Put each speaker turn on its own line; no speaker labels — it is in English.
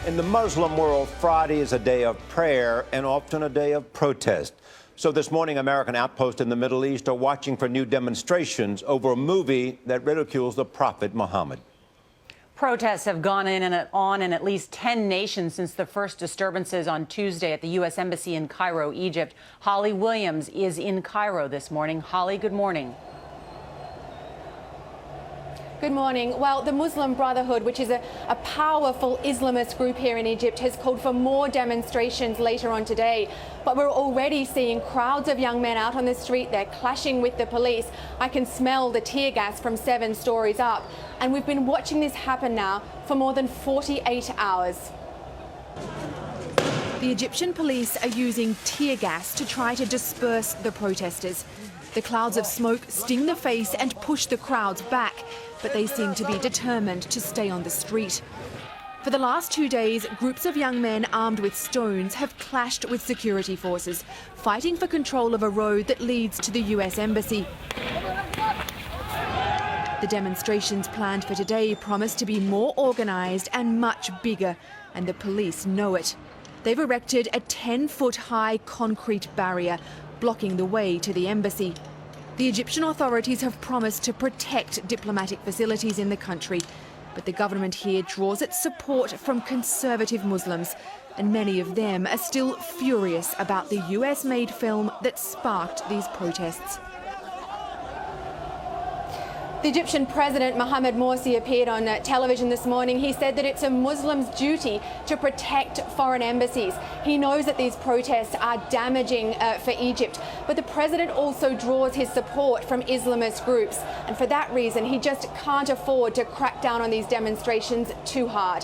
In the Muslim world, Friday is a day of prayer and often a day of protest. So this morning, American outposts in the Middle East are watching for new demonstrations over a movie that ridicules the Prophet Muhammad.
Protests have gone on in at least 10 nations since the first disturbances on Tuesday at the U.S. Embassy in Cairo, Egypt. Holly Williams is in Cairo this morning. Holly, good morning.
Good morning. Well, the Muslim Brotherhood, which is a powerful Islamist group here in Egypt, has called for more demonstrations later on today. But we're already seeing crowds of young men out on the street. They're clashing with the police. I can smell the tear gas from 7 stories up. And we've been watching this happen now for more than 48 hours. The Egyptian police are using tear gas to try to disperse the protesters. The clouds of smoke sting the face and push the crowds back, but they seem to be determined to stay on the street. For the last 2 days, groups of young men armed with stones have clashed with security forces, fighting for control of a road that leads to the US Embassy. The demonstrations planned for today promise to be more organised and much bigger, and the police know it. They've erected a 10-foot-high concrete barrier, blocking the way to the embassy. The Egyptian authorities have promised to protect diplomatic facilities in the country, but the government here draws its support from conservative Muslims, and many of them are still furious about the US-made film that sparked these protests. The Egyptian President Mohamed Morsi appeared on television this morning. He said that it's a Muslim's duty to protect foreign embassies. He knows that these protests are damaging for Egypt, but the president also draws his support from Islamist groups. And for that reason, he just can't afford to crack down on these demonstrations too hard.